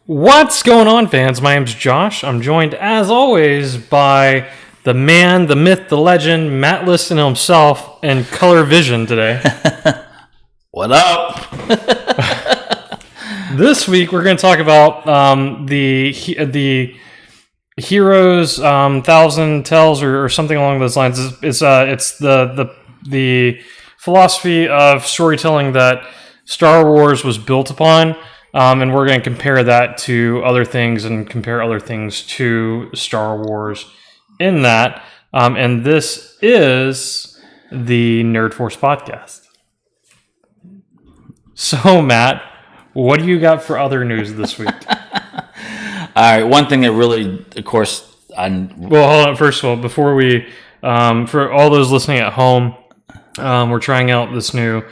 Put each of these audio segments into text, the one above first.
What's going on, fans? My name's Josh. I'm joined, as always, by the man, the myth, the legend, Matt Liston himself, and Color Vision today. What up? This week, we're going to talk about the Heroes Thousand Tales or something along those lines. It's the philosophy of storytelling that Star Wars was built upon. And we're going to compare that to other things and compare other things to Star Wars in that. And this is the Nerd Force podcast. So, Matt, what do you got for other news this week? All right, one thing that really, of course, well, hold on. First of all, before we, for all those listening at home, we're trying out this new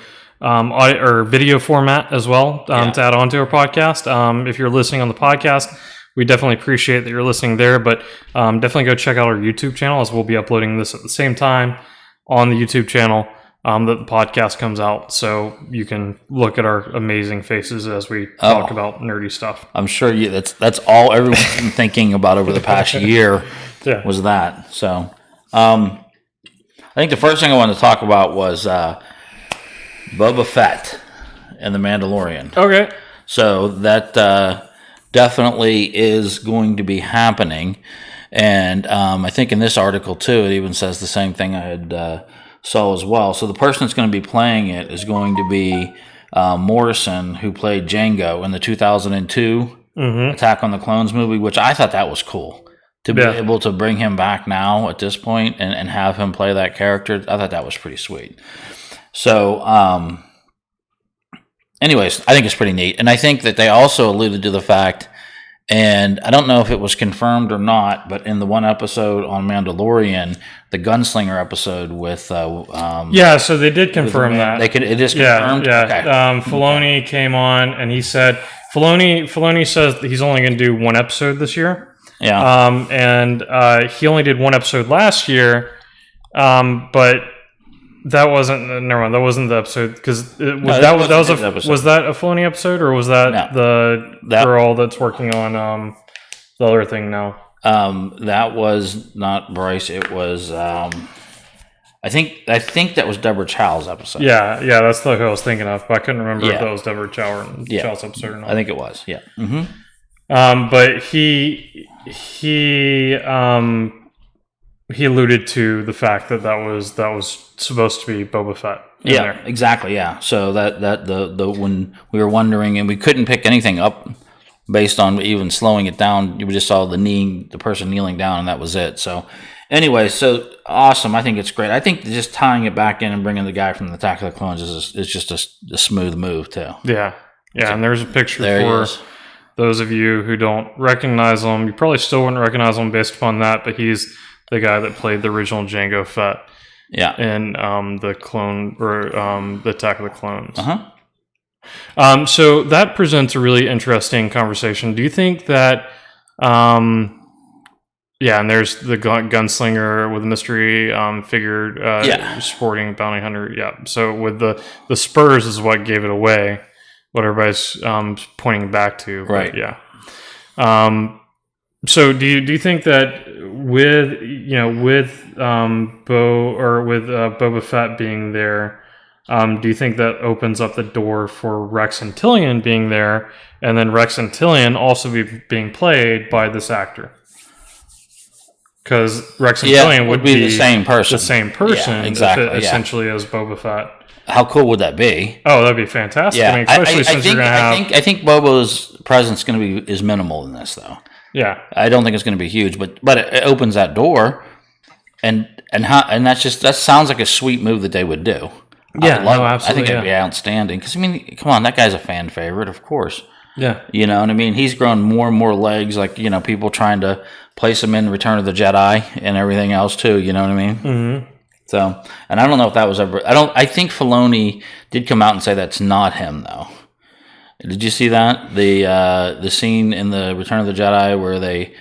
audio or video format as well to add on to our podcast. If you're listening on the podcast, we definitely appreciate that you're listening there, but definitely go check out our YouTube channel, as we'll be uploading this at the same time on the YouTube channel that the podcast comes out, so you can look at our amazing faces as we talk about nerdy stuff. I'm sure that's all everyone's been thinking about over the past year was that. So I think the first thing I wanted to talk about was Boba Fett and the Mandalorian. Okay. So that definitely is going to be happening. And I think in this article, too, it even says the same thing I had saw as well. So the person that's going to be playing it is going to be Morrison, who played Jango in the 2002 Attack on the Clones movie, which I thought that was cool. To be able to bring him back now at this point and have him play that character, I thought that was pretty sweet. So, anyways, I think it's pretty neat. And I think that they also alluded to the fact, and I don't know if it was confirmed or not, but in the one episode on Mandalorian, the Gunslinger episode with... so they did confirm that. It is confirmed? Yeah. Okay. Filoni came on, and he said... Filoni says that he's only going to do one episode this year. Yeah. And he only did one episode last year, but... That wasn't never mind. That wasn't the episode because was that a Filoni episode, or was that the girl that's working on the other thing now? That was not Bryce. It was I think that was Deborah Chow's episode. Yeah, that's the who I was thinking of, but I couldn't remember if that was Deborah Chow's episode or not. I think it was. Yeah. But he alluded to the fact that was supposed to be Boba Fett. Yeah, exactly. Yeah. So that the when we were wondering and we couldn't pick anything up based on even slowing it down, you just saw the person kneeling down, and that was it. So anyway, so awesome. I think it's great. I think just tying it back in and bringing the guy from the Attack of the Clones is just a smooth move too. Yeah. So, and there's a picture for those of you who don't recognize him. You probably still wouldn't recognize him based upon that, but he's the guy that played the original Jango Fett in the clone or the Attack of the Clones. So that presents a really interesting conversation. Do you think that and there's the gunslinger with a mystery figure sporting bounty hunter. Yeah. So with the spurs is what gave it away, what everybody's pointing back to. Right. Yeah. So do you think that with Boba Fett being there, do you think that opens up the door for Rex Antillion being there, and then Rex Antillion also being played by this actor? Because Rex Antillion would be the same person. Exactly. Essentially as Boba Fett. How cool would that be? Oh, that'd be fantastic. Yeah. I mean, especially since you're going to have... I think Boba's presence is minimal in this, though. Yeah, I don't think it's going to be huge, but it opens that door, and that sounds like a sweet move that they would do. Yeah, absolutely. I think it'd be outstanding because I mean, come on, that guy's a fan favorite, of course. Yeah, you know what I mean. He's grown more and more legs, like people trying to place him in Return of the Jedi and everything else too. You know what I mean? Mm-hmm. So, and I don't know if that was ever. I think Filoni did come out and say that's not him though. Did you see that? The scene in the Return of the Jedi where they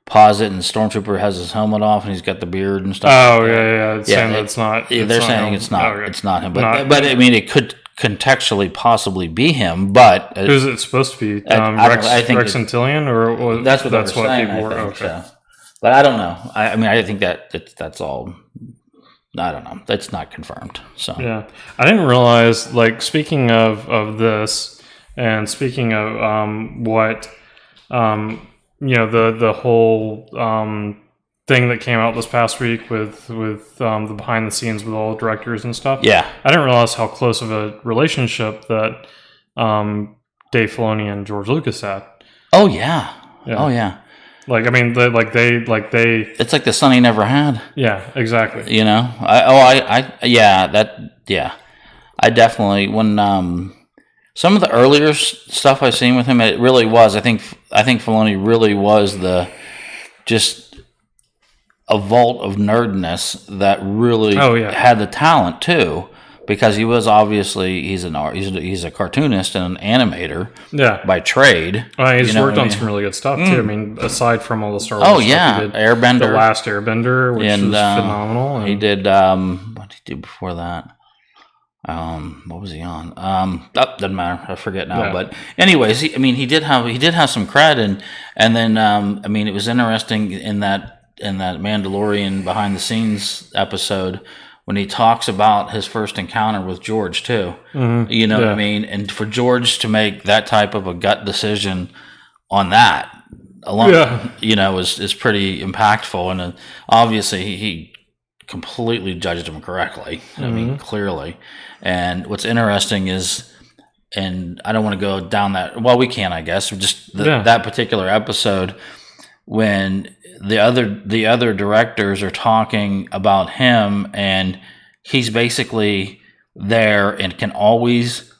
pause it and the Stormtrooper has his helmet off and he's got the beard and stuff. Oh, yeah. It's saying that's not... They're saying it's not him. But I mean, it could contextually possibly be him, but who's it supposed to be? I think Rex Antillion, or that's what saying, people were. Okay. So. But I don't know. I mean, I think that's all. I don't know. That's not confirmed. So yeah, I didn't realize. Like, speaking of this, and speaking of what, the whole thing that came out this past week with the behind the scenes with all the directors and stuff. Yeah, I didn't realize how close of a relationship that Dave Filoni and George Lucas had. Oh yeah. Oh yeah. Like, I mean, they. It's like the son he never had. Yeah, exactly. You know, I definitely when some of the earlier stuff I've seen with him, it really was. I think Filoni really was just a vault of nerdness that really had the talent too. Because he was obviously he's a cartoonist and an animator by trade. Well, he's worked on some really good stuff too. I mean, aside from all the Star Wars stuff, he did Airbender, The Last Airbender, which was phenomenal. And he did what did he do before that? What was he on? Doesn't matter. I forget now. Yeah. But anyways, he did have some cred, and then it was interesting in that Mandalorian behind the scenes episode. When he talks about his first encounter with George too, you know what I mean? And for George to make that type of a gut decision on that alone, is pretty impactful. And obviously he completely judged him correctly. I mean, clearly. And what's interesting is, and I don't want to go down that, well, we can, I guess, just that particular episode when the other directors are talking about him, and he's basically there and can always.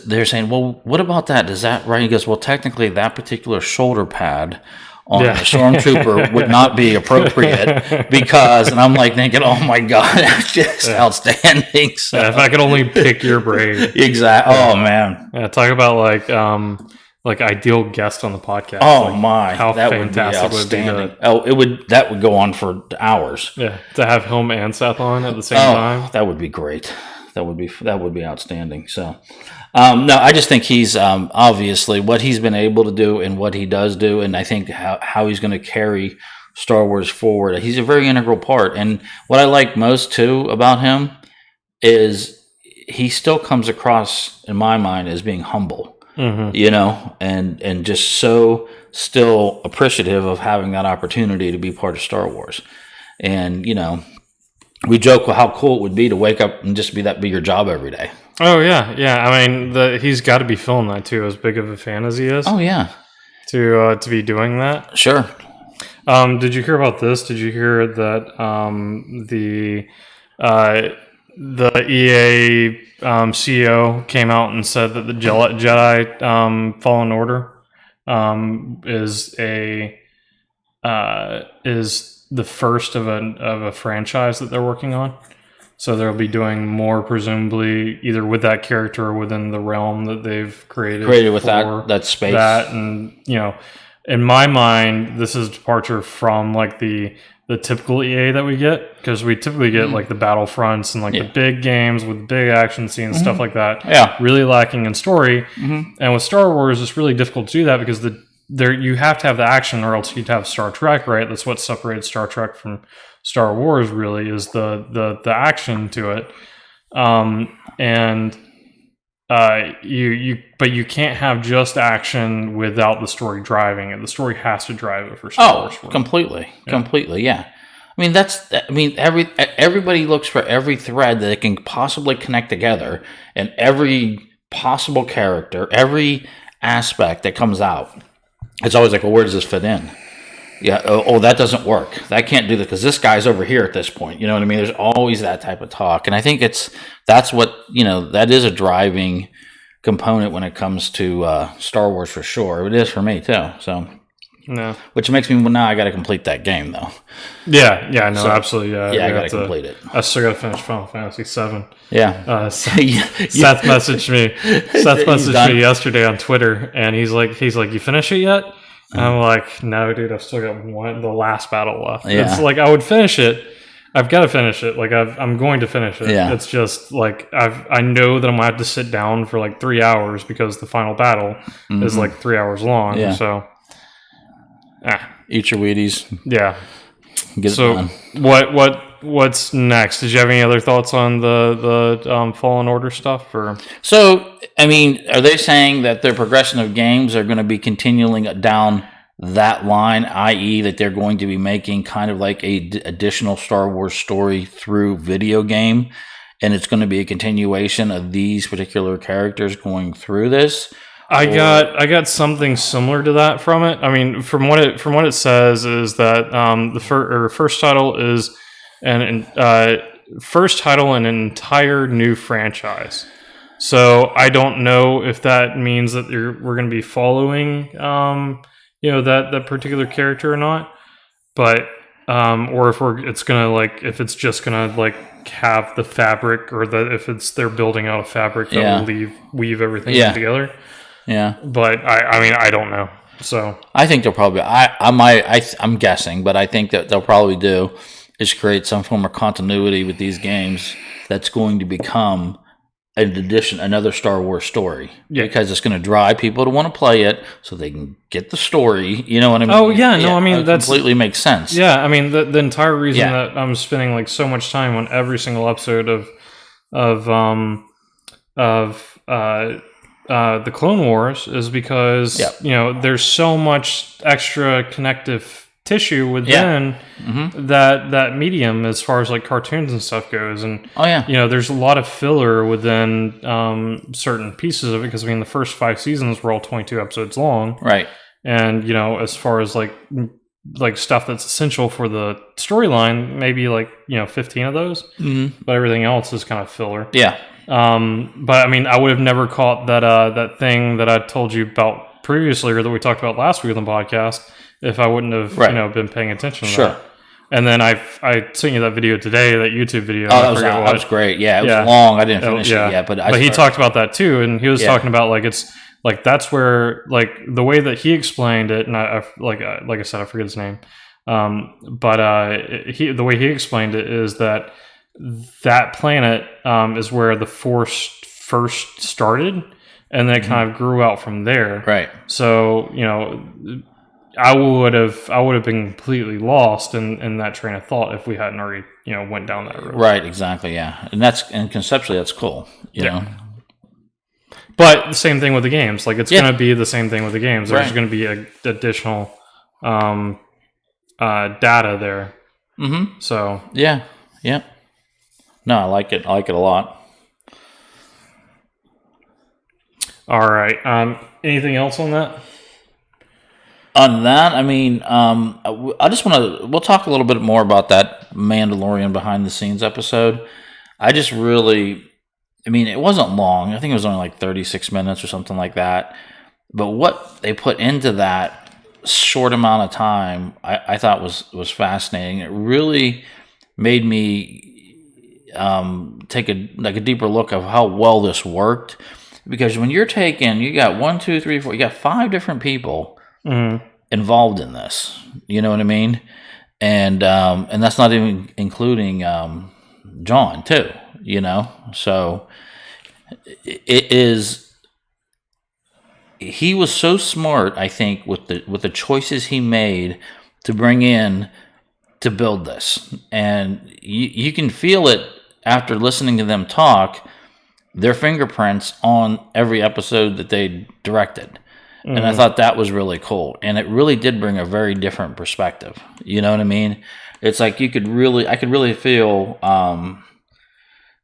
They're saying, "Well, what about that? Does that right?" He goes, "Well, technically, that particular shoulder pad on the stormtrooper would not be appropriate because." And I'm like thinking, "Oh my god, that's just outstanding!" So, if I could only pick your brain, exactly. Oh man, talk about like ideal guest on the podcast. Oh my, how that fantastic would be outstanding. That would go on for hours. Yeah, to have him and Seth on at the same time. That would be great. That would be outstanding. So, no, I just think he's obviously what he's been able to do and what he does do, and I think how he's going to carry Star Wars forward. He's a very integral part, and what I like most too about him is he still comes across, in my mind, as being humble. And just so still appreciative of having that opportunity to be part of Star Wars. And, we joke how cool it would be to wake up and just be your job every day. Oh, yeah. Yeah. I mean, he's got to be feeling that too, as big of a fan as he is. Oh, yeah. To be doing that. Sure. Did you hear about this? Did you hear that the EA CEO came out and said that the Jedi Fallen Order is the first of a franchise that they're working on. So they'll be doing more, presumably, either with that character or within the realm that they've created with that space. That, and in my mind, this is a departure from like the typical EA that we get, because we typically get like the Battlefronts and like the big games with big action scenes, stuff like that. Yeah, really lacking in story. And with Star Wars, it's really difficult to do that because you have to have the action, or else you'd have Star Trek, right? That's what separates Star Trek from Star Wars. Really, is the action to it. But you can't have just action without the story driving it. The story has to drive it for Star Wars. Completely. Yeah. I mean, everybody looks for every thread that it can possibly connect together, and every possible character, every aspect that comes out. It's always like, well, where does this fit in? Yeah. Oh, that doesn't work. That can't do that because this guy's over here at this point. You know what I mean? There's always that type of talk, and I think that's what that is a driving component when it comes to Star Wars for sure. It is for me too. So, yeah. Which makes me now I got to complete that game though. Yeah. No, absolutely. Yeah. I got to complete it. I still got to finish Final Fantasy VII. Yeah. Seth messaged me. Seth messaged me yesterday on Twitter, and he's like, you finish it yet? And I'm like, no, dude, I've still got the last battle left. Yeah. It's like I would finish it. I've got to finish it. Like I'm going to finish it. Yeah. It's just like I know that I'm gonna have to sit down for like 3 hours because the final battle is like 3 hours long. Yeah. So, Eat your Wheaties. yeah. Get it done. What's next? Did you have any other thoughts on the Fallen Order stuff? Or So, I mean, are they saying that their progression of games are going to be continuing down that line, i.e., that they're going to be making kind of like a additional Star Wars story through video game, and it's going to be a continuation of these particular characters going through this? I got something similar to that from it. I mean, from what it says is that the first title is first title in an entire new franchise. So I don't know if that means that we're going to be following that particular character or not, but or if it's just gonna like have the fabric, or if they're building out a fabric that will weave everything together. Yeah, but I don't know. So I think they'll probably. I'm guessing, but I think that they'll probably do is create some form of continuity with these games that's going to become another Star Wars story. Yeah, because it's going to drive people to want to play it, so they can get the story. You know what I mean? Oh yeah, no, I mean that completely makes sense. Yeah, I mean the entire reason that I'm spending like so much time on every single episode of the Clone Wars is because there's so much extra connective tissue within that medium as far as like cartoons and stuff goes, and there's a lot of filler within certain pieces of it, because I mean the first 5 seasons were all 22 episodes long, right? And as far as like stuff that's essential for the storyline, maybe like 15 of those, but everything else is kind of filler. But I mean, I would have never caught that thing that I told you about previously, or that we talked about last week on the podcast, if I wouldn't have been paying attention to that. And then I sent you that video today, that YouTube video. Oh, that was great. Yeah, it was long. I didn't finish it yet, but he talked about that too, and he was talking about like it's like that's where like the way that he explained it, and I like I said, I forget his name, but the way he explained it is that planet is where the Force first started, and then it kind of grew out from there. Right. So I would have been completely lost in that train of thought if we hadn't already went down that road. Right. Exactly. Yeah. And conceptually that's cool. You know. But the same thing with the games. Like it's going to be the same thing with the games. There's going to be additional data there. Mm-hmm. So yeah. No, I like it. I like it a lot. All right. Anything else on that? On that, I mean, I just want to. We'll talk a little bit more about that Mandalorian behind the scenes episode. I just really, I mean, it wasn't long. I think it was only like 36 minutes or something like that. But what they put into that short amount of time, I thought was fascinating. It really made me take a deeper look of how well this worked. Because when you're you got 1, 2, 3, 4, you got 5 different people involved in this. You know what I mean? And that's not even including John too. So it is. He was so smart, I think, with the choices he made to bring in to build this, and you can feel it after listening to them talk. Their fingerprints on every episode that they directed. And I thought that was really cool. And it really did bring a very different perspective. You know what I mean? It's like I could really feel,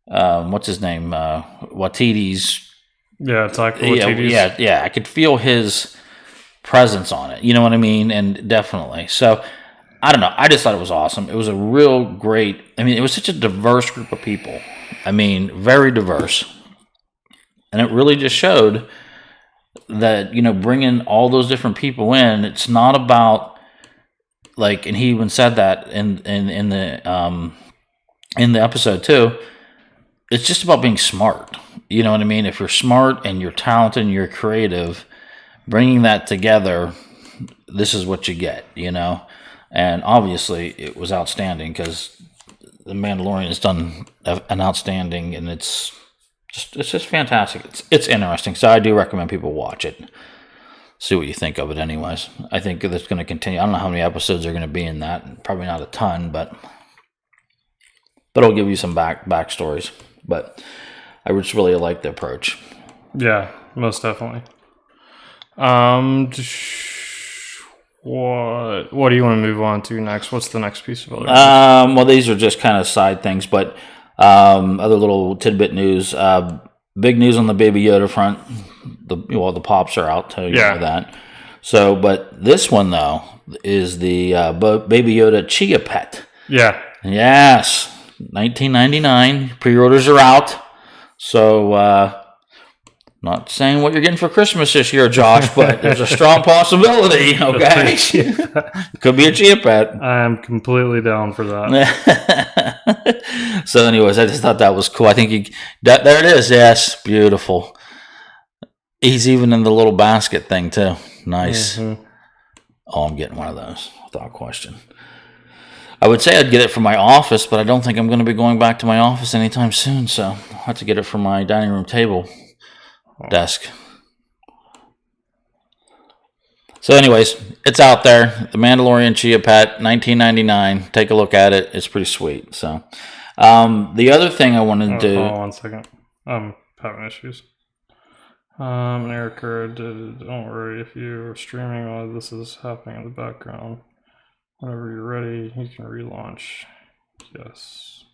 what's his name? Watiti's. Yeah, it's like Watiti's. Yeah. I could feel his presence on it. You know what I mean? And definitely. So, I don't know. I just thought it was awesome. It was a real great, it was such a diverse group of people. Very diverse. And it really just showed that, bringing all those different people in, it's not about like, and he even said that in the episode too. It's just about being smart. You know what I mean? If you're smart and you're talented and you're creative, bringing that together, this is what you get, And obviously it was outstanding because The Mandalorian has done an outstanding, and it's just fantastic. It's interesting, so I do recommend people watch it. See what you think of it. Anyways, I think it's going to continue. I don't know how many episodes are going to be in that. Probably not a ton, but it'll give you some backstories. But I just really like the approach. Yeah, most definitely. What do you want to move on to next? What's the next piece of other news? Well, these are just kind of side things, but other little tidbit news. Big news on the Baby Yoda front. The pops are out too. You know that. So, but this one though is the Baby Yoda Chia Pet. Yeah. Yes, 1999. Pre-orders are out. So, not saying what you're getting for Christmas this year, Josh, but there's a strong possibility. Okay, could be a Chia Pet. I'm completely down for that. So, anyways, I just thought that was cool. I think there it is. Yes, beautiful. He's even in the little basket thing too. Nice. Mm-hmm. Oh, I'm getting one of those without question. I would say I'd get it for my office, but I don't think I'm going to be going back to my office anytime soon. So I'll have to get it for my dining room table. Desk. So anyways, it's out there. The Mandalorian Chia Pet, 1999. Take a look at it. It's pretty sweet. So the other thing I wanted to do... Hold on 1 second. I'm having issues. An error occurred. Don't worry if you're streaming while this is happening in the background. Whenever you're ready, you can relaunch. Yes.